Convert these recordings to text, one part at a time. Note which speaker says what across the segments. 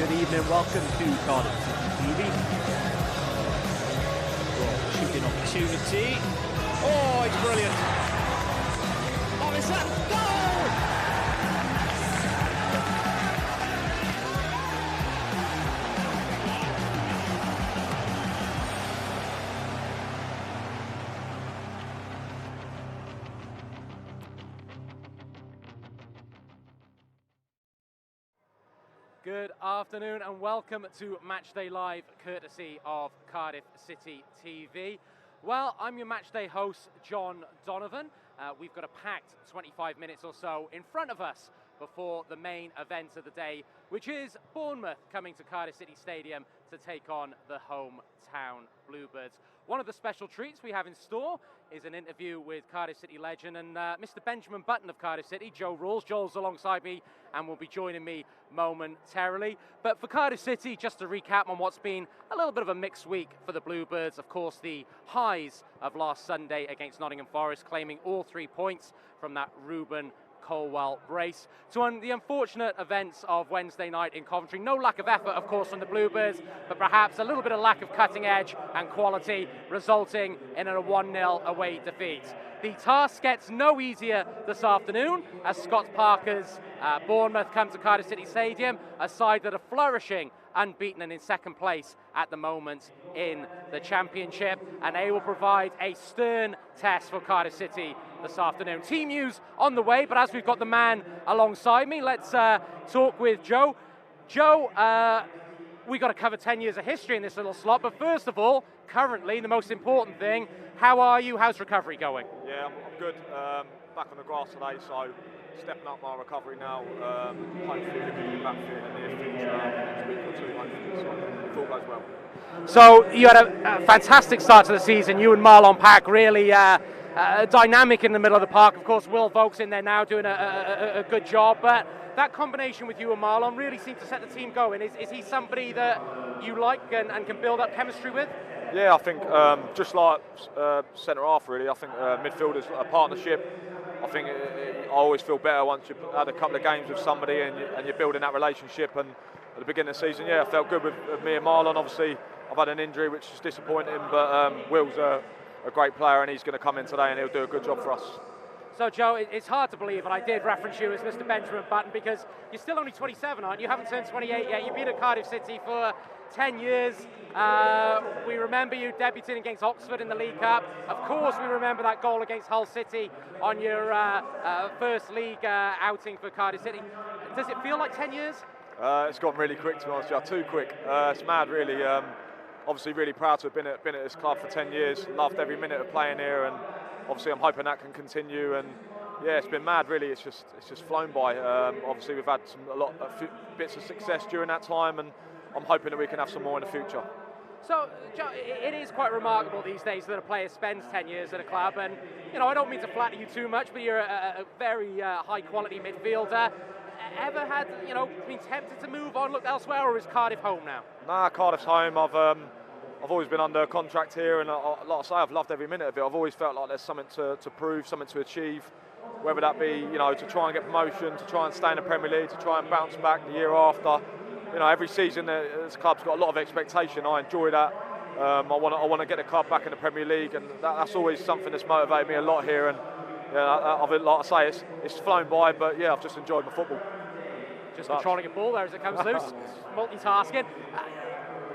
Speaker 1: good evening. Welcome to Cardiff TV. Shooting opportunity. Oh, it's brilliant. Oh, is that goal?
Speaker 2: Good afternoon and welcome to Matchday Live, courtesy of Cardiff City TV. Well, I'm your Matchday host, John Donovan. We've got a packed 25 minutes or so in front of us before the main event of the day, which is Bournemouth coming to Cardiff City Stadium to take on the hometown Bluebirds. One of the special treats we have in store is an interview with Cardiff City legend and Mr. Benjamin Button of Cardiff City, Joe Ralls. Joel's alongside me and will be joining me momentarily. But for Cardiff City, just to recap on what's been a little bit of a mixed week for the Bluebirds, of course, the highs of last Sunday against Nottingham Forest, claiming all 3 points from that Ruben Colwell brace, to the unfortunate events of Wednesday night in Coventry. No lack of effort, of course, from the Bluebirds, but perhaps a little bit of lack of cutting edge and quality, resulting in a 1-0 away defeat. The task gets no easier this afternoon as Scott Parker's Bournemouth come to Cardiff City Stadium, a side that are flourishing, unbeaten and in second place at the moment in the Championship, and they will provide a stern test for Cardiff City this afternoon. Team news on the way, but as we've got the man alongside me, let's talk with Joe. Joe, we've got to cover 10 years of history in this little slot, but first of all, currently, the most important thing, how are you? How's recovery going?
Speaker 3: Yeah, I'm good. Back on the grass today, so stepping up my recovery now. Hopefully, we can be back fit in the near future, next week or two, hopefully. So, if all goes well.
Speaker 2: So, you had a fantastic start to the season. You and Marlon Pack really dynamic in the middle of the park. Of course, Will Volk's in there now doing a good job, but that combination with you and Marlon really seemed to set the team going. Is he somebody that you like and can build up chemistry with?
Speaker 3: Yeah, I think just like centre half, really. I think midfielders a partnership. I think I always feel better once you've had a couple of games with somebody and you're building that relationship. And at the beginning of the season, yeah, I felt good with me and Marlon. Obviously, I've had an injury, which is disappointing, but Will's a great player and he's going to come in today and he'll do a good job for us.
Speaker 2: So, Joe, it's hard to believe, and I did reference you as Mr. Benjamin Button because you're still only 27, aren't you? You haven't turned 28 yet. You've been at Cardiff City for 10 years. We remember you debuting against Oxford in the League Cup. Of course, we remember that goal against Hull City on your first league outing for Cardiff City. Does it feel like 10 years?
Speaker 3: It's gone really quick, to be honest with you. Too quick. It's mad, really. Obviously, really proud to have been at this club for 10 years. Loved every minute of playing here, and obviously, I'm hoping that can continue. And yeah, it's been mad, really. It's just flown by. Obviously, we've had a few bits of success during that time, and I'm hoping that we can have some more in the future.
Speaker 2: So, Joe, it is quite remarkable these days that a player spends 10 years at a club, and you know, I don't mean to flatter you too much, but you're a very high-quality midfielder. Ever had, been tempted to move on, look elsewhere, or is Cardiff home now? Nah,
Speaker 3: Cardiff's home. I've always been under contract here, and like I say, I've loved every minute of it. I've always felt like there's something to prove, something to achieve, whether that be, to try and get promotion, to try and stay in the Premier League, to try and bounce back the year after. Every season this club's got a lot of expectation. I enjoy that. I want to get the club back in the Premier League, and that's always something that's motivated me a lot here. And yeah, like I say, it's flown by, but yeah, I've just enjoyed my football.
Speaker 2: Just controlling a ball there as it comes loose, multitasking.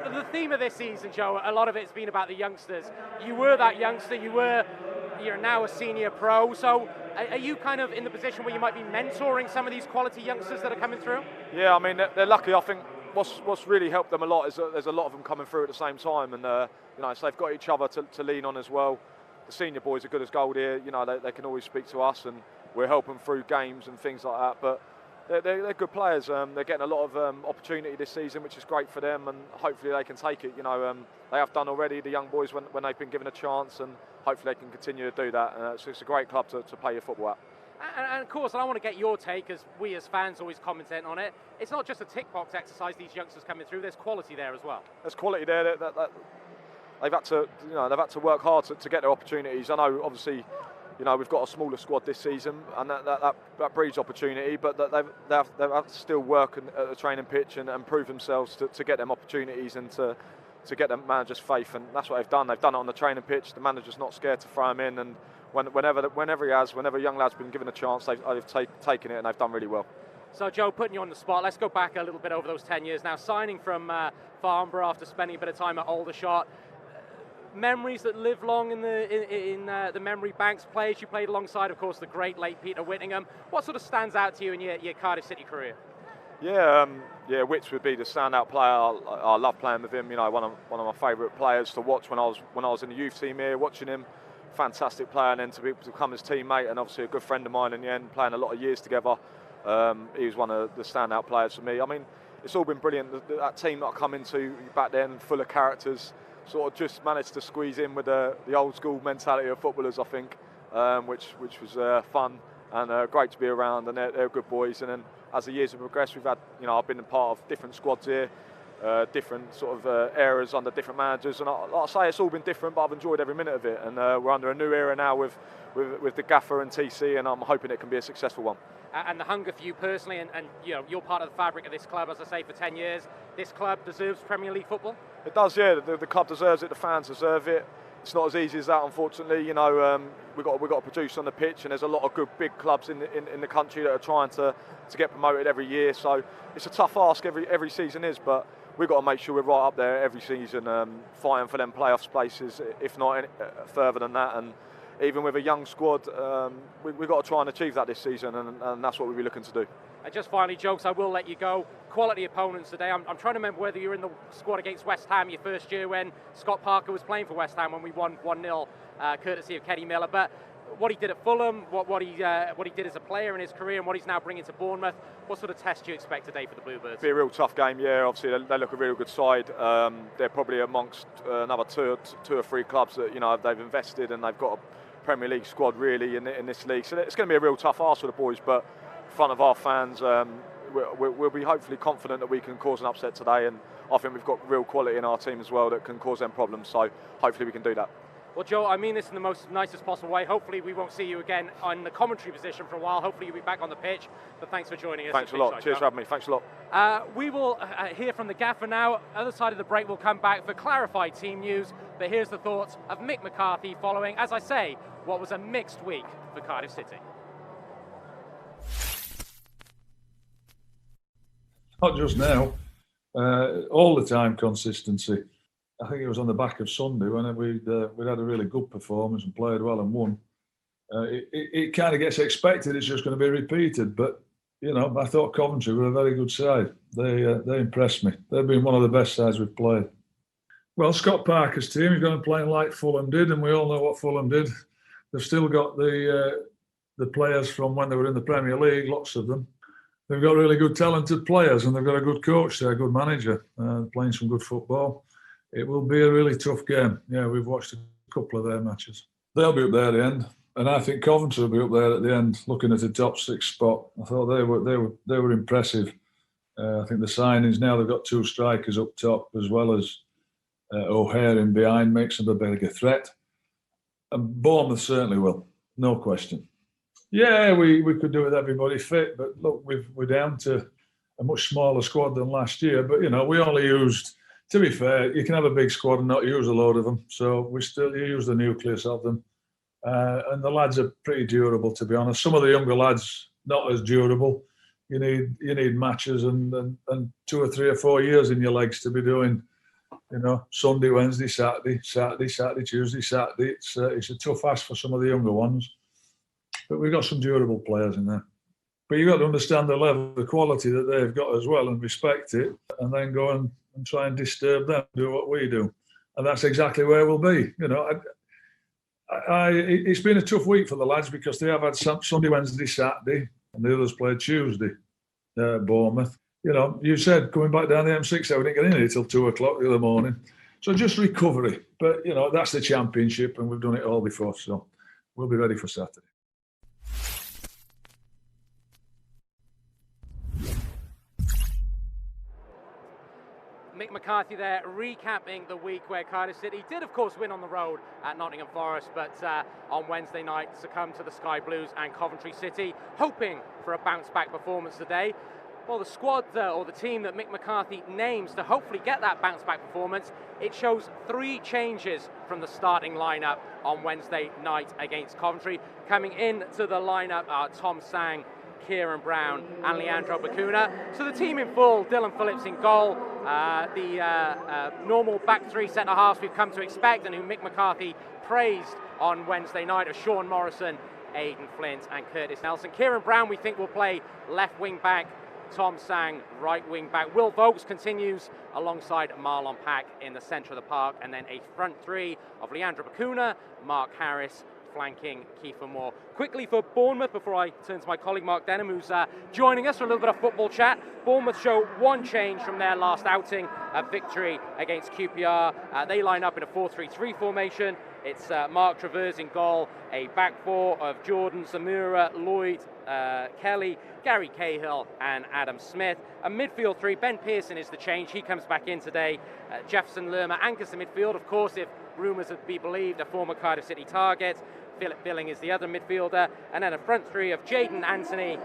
Speaker 2: The theme of this season, Joe, a lot of it's been about the youngsters. You were that youngster, you're now a senior pro, so are you kind of in the position where you might be mentoring some of these quality youngsters that are coming through?
Speaker 3: Yeah, I mean, they're lucky. I think what's really helped them a lot is that there's a lot of them coming through at the same time, and so they've got each other to lean on as well. The senior boys are good as gold here. They can always speak to us, and we're helping through games and things like that. But they're good players. They're getting a lot of opportunity this season, which is great for them, and hopefully they can take it. They have done already, the young boys, when they've been given a chance, and hopefully they can continue to do that. So it's a great club to play your football at.
Speaker 2: And of course, I want to get your take, as we as fans always commentate on it. It's not just a tick box exercise, these youngsters coming through. There's quality there as well.
Speaker 3: There's quality there. They've had to work hard to get their opportunities. I know, obviously, you know, we've got a smaller squad this season, and that breeds opportunity. But that they've had to still work at the training pitch and prove themselves to get them opportunities and to get the manager's faith, and that's what they've done. They've done it on the training pitch. The manager's not scared to throw him in, and whenever a young lad's been given a chance, they've taken it, and they've done really well.
Speaker 2: So Joe, putting you on the spot, let's go back a little bit over those 10 years now. Signing from Farnborough after spending a bit of time at Aldershot. Memories that live long in the memory banks. Players you played alongside, of course, the great late Peter Whittingham. What sort of stands out to you in your Cardiff City career?
Speaker 3: Yeah, Witts would be the standout player. I love playing with him. You know, one of my favourite players to watch when I was in the youth team here, watching him. Fantastic player, and then to become his teammate, and obviously a good friend of mine in the end, playing a lot of years together. He was one of the standout players for me. I mean, it's all been brilliant. That team that I come into back then, full of characters, sort of just managed to squeeze in with the old school mentality of footballers, I think, which was fun and great to be around, and they're good boys. And then as the years have progressed, we've had, you know, I've been a part of different squads here, different sort of eras under different managers, and like I say, it's all been different, but I've enjoyed every minute of it. And we're under a new era now with the gaffer and TC, and I'm hoping it can be a successful one.
Speaker 2: And the hunger for you personally, and you know, you're part of the fabric of this club, as I say, for 10 years. This club deserves Premier League football?
Speaker 3: It does, yeah. The club deserves it. The fans deserve it. It's not as easy as that, unfortunately. You know, we've got to produce on the pitch, and there's a lot of good big clubs in the country that are trying to get promoted every year. So it's a tough ask every season is, but we've got to make sure we're right up there every season, fighting for them playoff places, if not further than that. And even with a young squad, we've got to try and achieve that this season, and that's what we'll be looking to do.
Speaker 2: And just finally, Jokes, I will let you go. Quality opponents today. I'm trying to remember whether you were in the squad against West Ham your first year when Scott Parker was playing for West Ham when we won 1-0, courtesy of Kenny Miller. But what he did at Fulham, what he did as a player in his career, and what he's now bringing to Bournemouth, what sort of test do you expect today for the Bluebirds?
Speaker 3: It'll be a real tough game, yeah. Obviously, they look a real good side. They're probably amongst another two or three clubs that, you know, they've invested, and they've got a Premier League squad really in this league. So it's going to be a real tough ask for the boys, but in front of our fans, we'll be hopefully confident that we can cause an upset today, and I think we've got real quality in our team as well that can cause them problems, so hopefully we can do that.
Speaker 2: Well, Joe, I mean this in the most nicest possible way. Hopefully we won't see you again on the commentary position for a while. Hopefully you'll be back on the pitch, but thanks for joining us.
Speaker 3: Thanks a lot. Cheers for having me. Thanks a lot.
Speaker 2: We will hear from the gaffer now. Other side of the break, we'll come back for clarified team news, but here's the thoughts of Mick McCarthy following, as I say, what was a mixed week for Cardiff City.
Speaker 4: Not just now, all the time consistency. I think it was on the back of Sunday when we'd had a really good performance and played well and won. It kind of gets expected it's just going to be repeated, but you know, I thought Coventry were a very good side. They impressed me. They've been one of the best sides we've played. Well, Scott Parker's team is going to play like Fulham did, and we all know what Fulham did. They've still got the players from when they were in the Premier League, lots of them. They've got really good, talented players, and they've got a good coach there, a good manager, playing some good football. It will be a really tough game. Yeah, we've watched a couple of their matches. They'll be up there at the end, and I think Coventry will be up there at the end, looking at the top 6 spot. I thought they were impressive. I think the signings now, they've got 2 strikers up top, as well as O'Hare in behind, makes them a bigger threat. And Bournemouth certainly will, no question. Yeah, we could do with everybody fit, but look, we're down to a much smaller squad than last year. But you know, we only used, to be fair, you can have a big squad and not use a load of them. So you use the nucleus of them, and the lads are pretty durable, to be honest. Some of the younger lads not as durable. You need matches and 2 or 3 or 4 years in your legs to be doing, you know, Sunday, Wednesday, Saturday, Tuesday, Saturday. It's a tough ask for some of the younger ones. But we've got some durable players in there. But you've got to understand the level, the quality that they've got as well, and respect it, and then go and try and disturb them, do what we do. And that's exactly where we'll be. You know, it's been a tough week for the lads because they have had Sunday, Wednesday, Saturday, and the others played Tuesday, Bournemouth. You know, you said coming back down the M6, we didn't get in here till 2 o'clock the other morning. So just recovery. But, you know, that's the Championship, and we've done it all before, so we'll be ready for Saturday.
Speaker 2: Mick McCarthy there recapping the week where Cardiff City did of course win on the road at Nottingham Forest, but on Wednesday night succumbed to the Sky Blues and Coventry City, hoping for a bounce back performance today. Well, the squad or the team that Mick McCarthy names to hopefully get that bounce back performance, it shows 3 changes from the starting lineup on Wednesday night against Coventry. Coming into the lineup are Tom Sang, Kieran Brown and Leandro Bacuna. So the team in full: Dylan Phillips in goal, the normal back 3 centre-halves we've come to expect and who Mick McCarthy praised on Wednesday night of Sean Morrison, Aidan Flint and Curtis Nelson. Kieran Brown we think will play left wing back, Tom Sang right wing back. Will Vokes continues alongside Marlon Pack in the centre of the park, and then a front 3 of Leandro Bacuna, Mark Harris flanking Kiefer Moore. Quickly for Bournemouth, before I turn to my colleague Mark Denham, who's joining us for a little bit of football chat. Bournemouth show 1 change from their last outing, a victory against QPR. They line up in a 4-3-3 formation. It's Mark Travers in goal, a back 4 of Jordan, Zamura, Lloyd, Kelly, Gary Cahill and Adam Smith. A midfield 3, Ben Pearson is the change. He comes back in today. Jefferson Lerma anchors the midfield, of course, if rumours are to be believed, a former Cardiff City target. Philip Billing is the other midfielder. And then a front 3 of Jaden Anthony,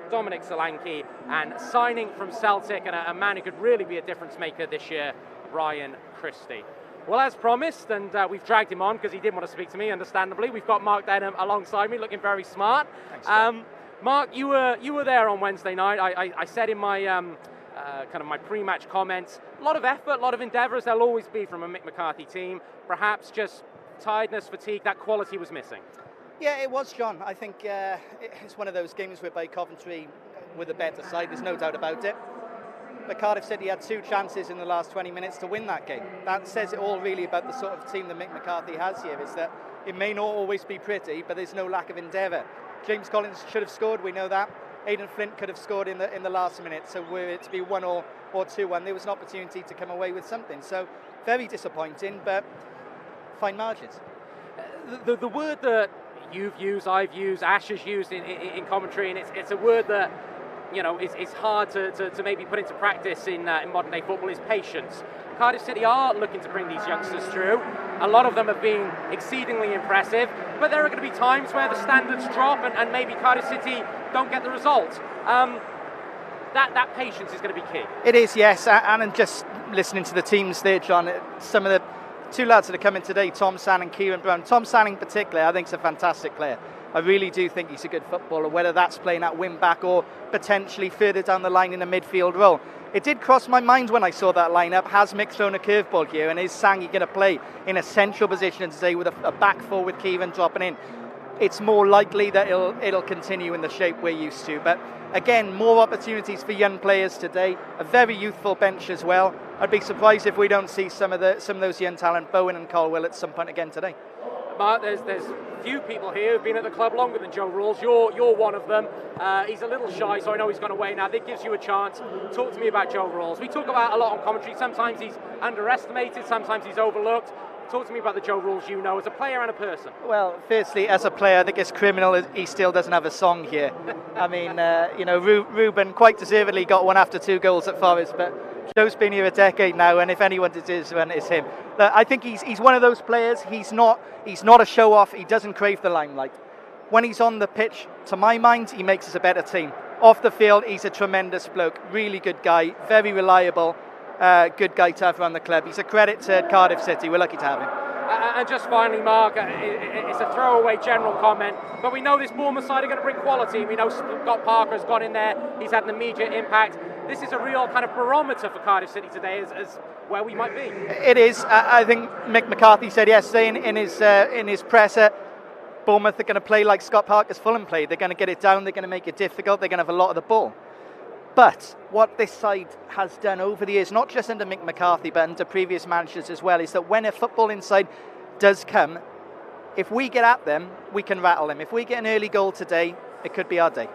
Speaker 2: Dominic Solanke, and signing from Celtic, and a man who could really be a difference maker this year, Ryan Christie. Well, as promised, and we've dragged him on because he didn't want to speak to me, understandably, we've got Mark Denham alongside me, looking very smart.
Speaker 1: Thanks,
Speaker 2: Mark, you were there on Wednesday night. I said in my kind of my pre-match comments, a lot of effort, a lot of endeavour, as there'll always be from a Mick McCarthy team. Perhaps just tiredness, fatigue, that quality was missing.
Speaker 5: Yeah, it was, John. I think it's one of those games whereby Coventry were the better side, there's no doubt about it. But Cardiff City had 2 chances in the last 20 minutes to win that game. That says it all really about the sort of team that Mick McCarthy has here, is that it may not always be pretty, but there's no lack of endeavour. James Collins should have scored, we know that. Aidan Flint could have scored in the last minute, so were it to be 1 or 2-1, there was an opportunity to come away with something. So very disappointing, but fine margins.
Speaker 2: The word that you've used, I've used, Ash has used in commentary, and it's a word that, you know, it's hard to maybe put into practice in modern day football, is patience. Cardiff City are looking to bring these youngsters through. A lot of them have been exceedingly impressive, but there are going to be times where the standards drop and maybe Cardiff City don't get the result. That patience is going to be key.
Speaker 5: It is, yes, and just listening to the teams there, John, some of the 2 lads that are coming today, Tom Sang and Kieran Brown. Tom Sang in particular, I think is a fantastic player. I really do think he's a good footballer, whether that's playing at wing back or potentially further down the line in a midfield role. It did cross my mind when I saw that lineup. Has Mick thrown a curveball here, and is Sang going to play in a central position today with a back 4 with Kieran dropping in? It's more likely that it'll continue in the shape we're used to. But again, more opportunities for young players today. A very youthful bench as well. I'd be surprised if we don't see some of those young talent, Bowen and Colwell, at some point again today.
Speaker 2: Mark, there's few people here who've been at the club longer than Joe Ralls. You're one of them. He's a little shy, so I know he's gone away now. That gives you a chance. Talk to me about Joe Ralls. We talk about a lot on commentary. Sometimes he's underestimated, sometimes he's overlooked. Talk to me about the Joe Ralls you know as a player and a person.
Speaker 5: Well, firstly, as a player, I think it's criminal he still doesn't have a song here. I mean, Ruben quite deservedly got one after 2 goals at Forest, but Joe's been here a decade now, and if anyone deserves one, it's him. But I think he's one of those players. He's not a show-off. He doesn't crave the limelight. When he's on the pitch, to my mind, he makes us a better team. Off the field, he's a tremendous bloke. Really good guy, very reliable. Good guy to have around the club. He's a credit to Cardiff City. We're lucky to have him.
Speaker 2: And just finally, Mark, it's a throwaway general comment, but we know this Bournemouth side are going to bring quality. We know Scott Parker has gone in there. He's had an immediate impact. This is a real kind of barometer for Cardiff City today as where we might be.
Speaker 5: It is. I think Mick McCarthy said yesterday in his presser, Bournemouth are going to play like Scott Parker's Fulham played. They're going to get it down. They're going to make it difficult. They're going to have a lot of the ball. But what this side has done over the years, not just under Mick McCarthy, but under previous managers as well, is that when a football inside does come, if we get at them, we can rattle them. If we get an early goal today, it could be our day.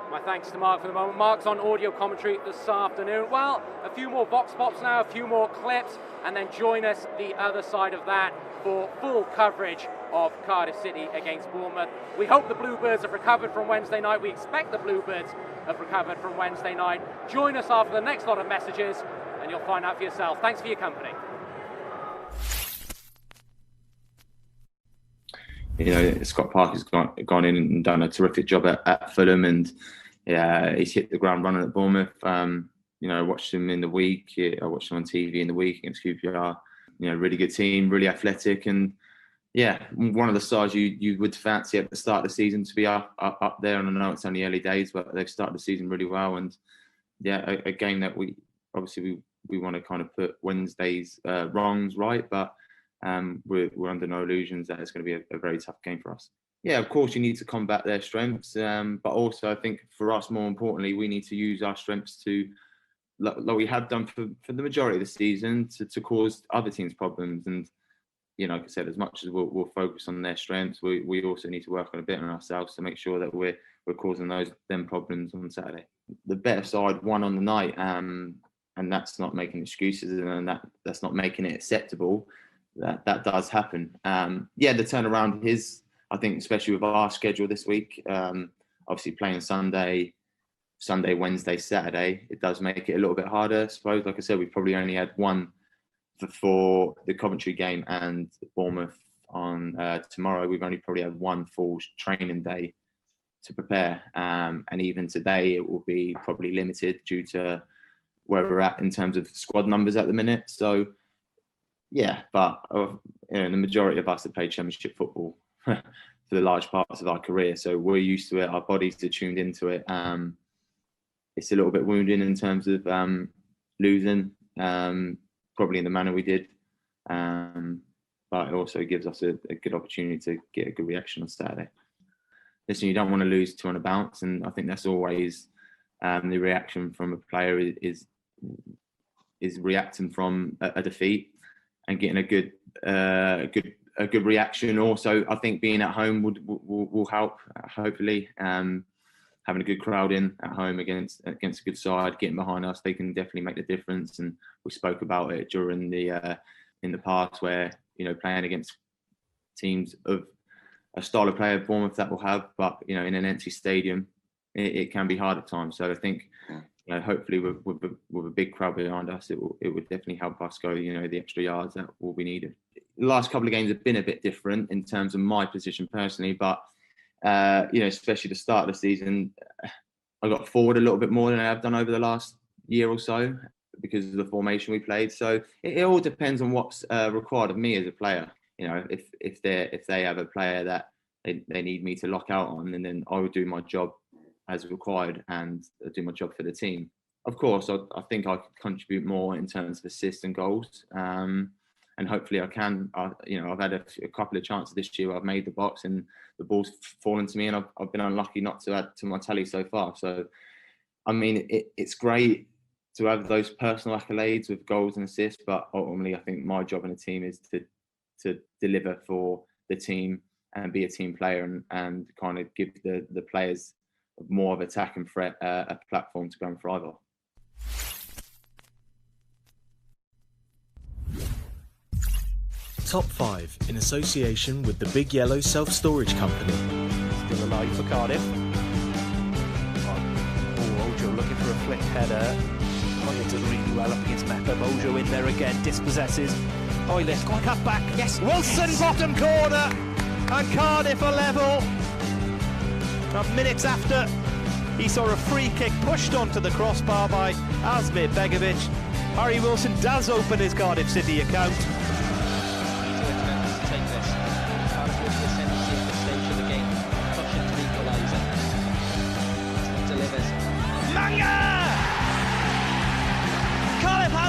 Speaker 2: My thanks to Mark for the moment. Mark's on audio commentary this afternoon. Well, a few more Vox Pops now, a few more clips, and then join us the other side of that for full coverage of Cardiff City against Bournemouth. We hope the Bluebirds have recovered from Wednesday night. We expect the Bluebirds have recovered from Wednesday night. Join us after the next lot of messages, and and you'll find out for yourself. Thanks for your company.
Speaker 6: You know, Scott Parker's gone in and done a terrific job at Fulham, and he's hit the ground running at Bournemouth. You know, I watched him in the week. I watched him on TV in the week against QPR. You know, really good team, really athletic, and one of the sides you would fancy at the start of the season to be up there. And I know it's only early days, but they've started the season really well. And a game that we want to kind of put Wednesday's wrongs right, but we're under no illusions that it's going to be a very tough game for us. Yeah, of course you need to combat their strengths, but also I think for us, more importantly, we need to use our strengths to, like we have done for the majority of the season, to cause other teams problems. And you know, like I said, as much as we'll focus on their strengths, we also need to work on a bit on ourselves to make sure that we're causing them problems on Saturday. The better side won on the night, and that's not making excuses, and that's not making it acceptable. That does happen. The turnaround is, I think, especially with our schedule this week, obviously playing Sunday, Wednesday, Saturday, it does make it a little bit harder, I suppose. Like I said, we probably only had one for the Coventry game and Bournemouth on tomorrow. We've only probably had one full training day to prepare. And even today, it will be probably limited due to where we're at in terms of squad numbers at the minute. So, but the majority of us have played Championship football for the large parts of our career. So we're used to it. Our bodies are tuned into it. It's a little bit wounding in terms of losing, probably in the manner we did. But it also gives us a good opportunity to get a good reaction on Saturday. Listen, you don't want to lose on a bounce, and I think that's always the reaction from a player is reacting from a defeat and getting a good reaction. Also, I think being at home will help. Hopefully, having a good crowd in at home against a good side, getting behind us, they can definitely make the difference. And we spoke about it during in the past, where playing against teams of a style of player Bournemouth that will have, but in an empty stadium, it can be hard at times. So I think hopefully with a big crowd behind us, it would definitely help us go the extra yards that will be needed. The last couple of games have been a bit different in terms of my position personally, but especially the start of the season, I got forward a little bit more than I have done over the last year or so because of the formation we played. So it all depends on what's required of me as a player. If they have a player that they need me to lock out on, and then I will do my job as required and do my job for the team. Of course, I think I could contribute more in terms of assists and goals, and hopefully I can. I've had a couple of chances this year where I've made the box and the ball's fallen to me, and I've been unlucky not to add to my tally so far. So, I mean, it's great to have those personal accolades with goals and assists, but ultimately I think my job in the team is to deliver for the team and be a team player and kind of give the players more of attack and threat a platform to go and thrive on.
Speaker 7: Top 5 in association with the Big Yellow Self-Storage Company.
Speaker 1: Still alive for Cardiff. Ojo looking for a flick header. Moya does really well up against Mepper. Ojo in there again, dispossesses. Oilis, got a cut back. Yes, Wilson, yes. Bottom corner. And Cardiff are level. Minutes after, he saw a free kick pushed onto the crossbar by Asmir Begovic. Harry Wilson does open his Cardiff City account.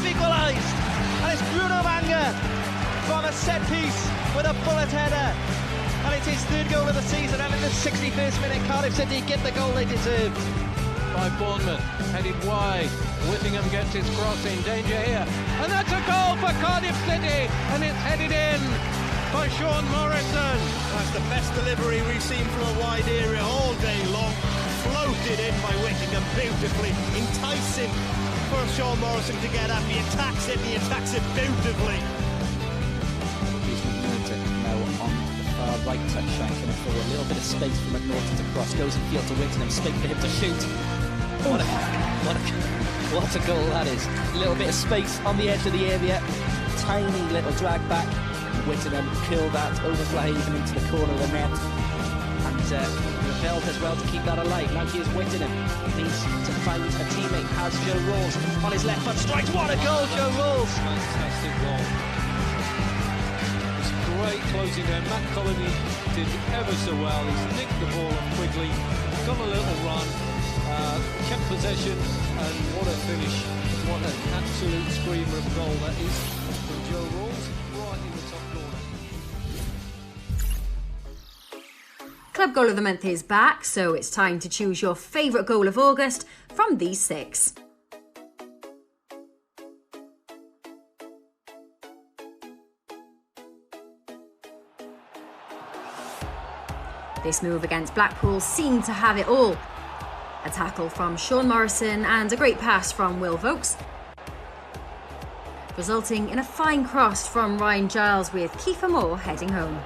Speaker 1: Equalised, and it's Bruno Manga from a set piece with a bullet header, and it's his third goal of the season, and in the 61st minute Cardiff City get the goal they deserved.
Speaker 8: By Bournemouth, headed wide, Whittingham gets his cross in, danger here, and that's a goal for Cardiff City, and it's headed in by Sean Morrison.
Speaker 1: That's the best delivery we've seen from a wide area all day long, floated in by Whittingham beautifully, enticing for Sean Morrison to get up. He attacks it beautifully.
Speaker 9: He's now on the far right touchline, coming forward, a little bit of space for McNaughton to cross, goes in field to Whittingham, space for him to shoot. What a goal that is. A little bit of space on the edge of the area. Tiny little drag back. Whittingham curled that over Flahaven into the corner of the net. And Ravel does well to keep that alive. Now here's Whittingham. Needs to find a teammate. Has Joe Ralls on his left foot. Strikes. What a goal, Joe Ralls!
Speaker 8: Fantastic goal. It's great closing there. Matt Colony did ever so well. He's nicked the ball up quickly, got a little run, kept possession, and what a finish. What an absolute screamer of goal that is from Joe Ralls, right in the top corner.
Speaker 10: Club Goal of the Month is back, so it's time to choose your favourite goal of August from these 6. This move against Blackpool seemed to have it all. A tackle from Sean Morrison and a great pass from Will Vokes, resulting in a fine cross from Ryan Giles with Kiefer Moore heading home.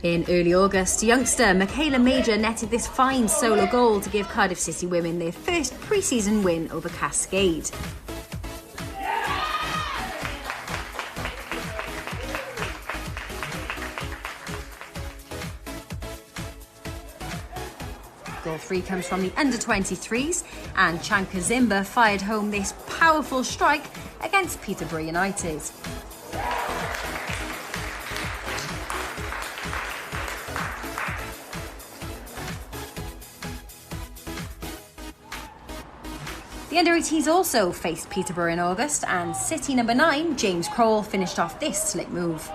Speaker 10: In early August, youngster Michaela Major netted this fine solo goal to give Cardiff City women their first pre-season win over Cascade. Goal 3 comes from the under-23s, and Chanka Zimba fired home this powerful strike against Peterborough United. The under-18s also faced Peterborough in August, and City number 9, James Crowell, finished off this slick move.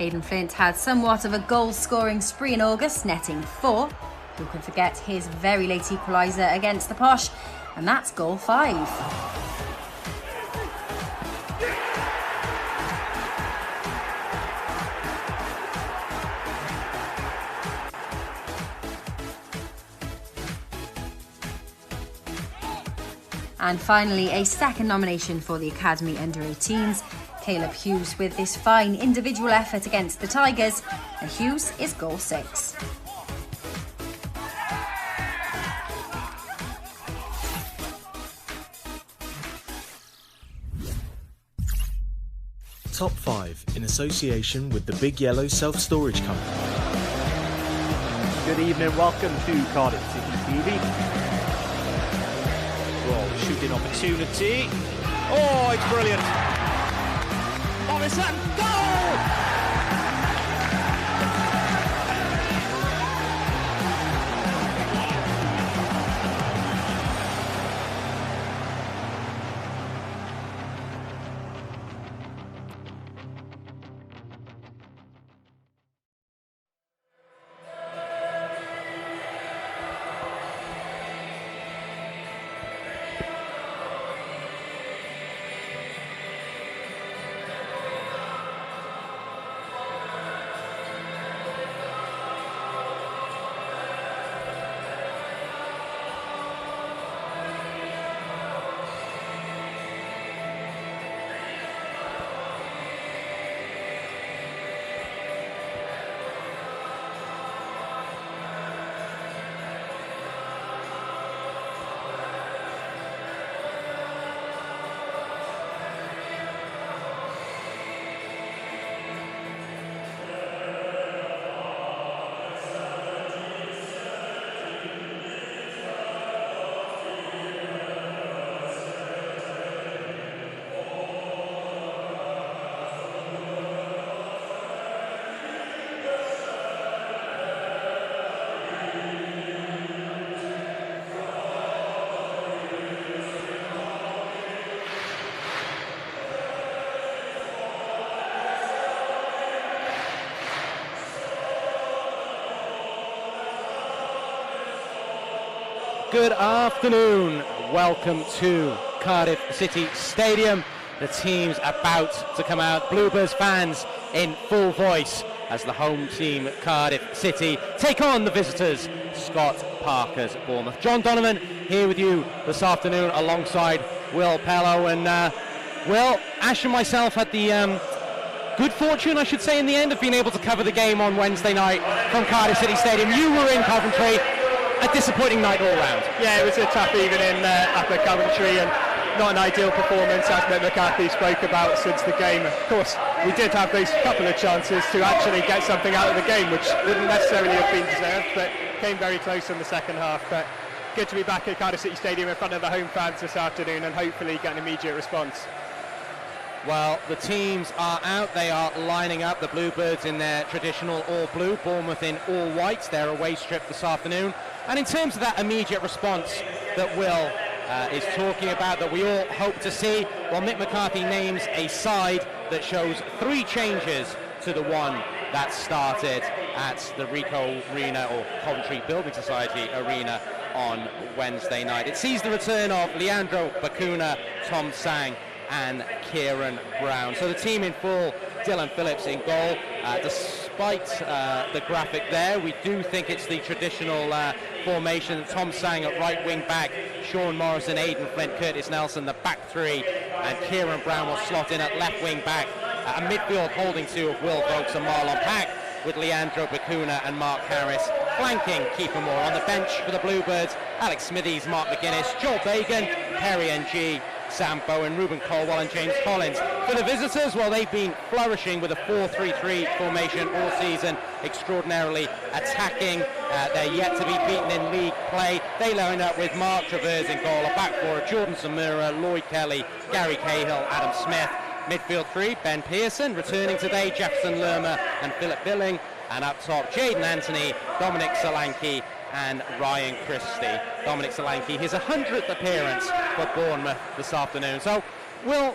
Speaker 10: Aidan Flint had somewhat of a goal-scoring spree in August, netting 4. Who could forget his very late equaliser against the Posh? And that's goal 5. And finally, a second nomination for the Academy Under-18s. Caleb Hughes with this fine individual effort against the Tigers, and Hughes is goal 6.
Speaker 7: Top 5 in association with the Big Yellow Self-Storage Company.
Speaker 1: Good evening, welcome to Cardiff City TV. Well, shooting opportunity. Oh, it's brilliant. Morrison, goal!
Speaker 2: Good afternoon. Welcome to Cardiff City Stadium. the team's about to come out. Bluebirds fans in full voice as the home team, Cardiff City, take on the visitors, Scott Parker's Bournemouth. John Donovan here with you this afternoon alongside Will Pello. And Will, Ash and myself had the good fortune, I should say, in the end of being able to cover the game on Wednesday night from Cardiff City Stadium. You were in Coventry. A disappointing night all round.
Speaker 11: Yeah, it was a tough evening up at Coventry, and not an ideal performance, as Mick McCarthy spoke about since the game. Of course, we did have those couple of chances to actually get something out of the game, which wouldn't necessarily have been deserved, but came very close in the second half. But good to be back at Cardiff City Stadium in front of the home fans this afternoon and hopefully get an immediate response.
Speaker 2: Well, the teams are out. They are lining up. The Bluebirds in their traditional all-blue, Bournemouth in all-white, their away strip this afternoon. And in terms of that immediate response that Will is talking about, that we all hope to see, well, Mick McCarthy names a side that shows 3 changes to the one that started at the Ricoh Arena, or Coventry Building Society Arena, on Wednesday night. It sees the return of Leandro Bacuna, Tom Sang and Kieran Brown. So the team in full, Dylan Phillips in goal. Despite the graphic there, we do think it's the traditional formation. Tom Sang at right wing back, Sean Morrison, Aidan Flint, Curtis Nelson, the back 3, and Kieran Brown will slot in at left wing back. A midfield holding 2 of Will Vokes and Marlon Pack, with Leandro Bacuna and Mark Harris flanking Keeper Moore. On the bench for the Bluebirds, Alex Smithies, Mark McGuinness, Joel Bagan, Perry Ng, Sam Bowen, Ruben Colwell and James Collins. For the visitors, well, they've been flourishing with a 4-3-3 formation all season, extraordinarily attacking. They're yet to be beaten in league play. They line up with Mark Travers in goal, a back 4, Jordan Samura, Lloyd Kelly, Gary Cahill, Adam Smith. Midfield 3, Ben Pearson, returning today, Jefferson Lerma and Philip Billing. And up top, Jaden Anthony, Dominic Solanke and Ryan Christie. Dominic Solanke, his 100th appearance for Bournemouth this afternoon. So, Will,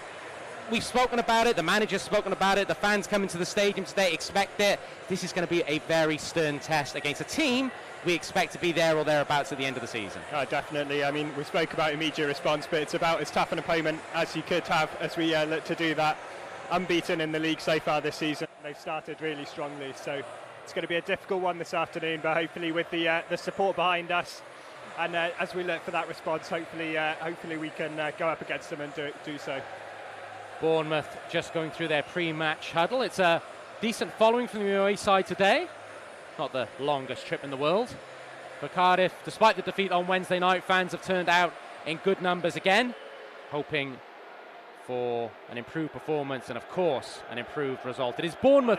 Speaker 2: we've spoken about it, the manager's spoken about it, the fans coming to the stadium today expect it. This is going to be a very stern test against a team we expect to be there or thereabouts at the end of the season.
Speaker 11: Definitely. I mean, we spoke about immediate response, but it's about as tough an opponent as you could have as we look to do that. Unbeaten in the league so far this season. They've started really strongly, so it's going to be a difficult one this afternoon, but hopefully with the support behind us, and as we look for that response, hopefully we can go up against them and do so.
Speaker 2: Bournemouth just going through their pre-match huddle. It's a decent following from the away side today. Not the longest trip in the world. For Cardiff, despite the defeat on Wednesday night, fans have turned out in good numbers again, hoping for an improved performance and, of course, an improved result. It is Bournemouth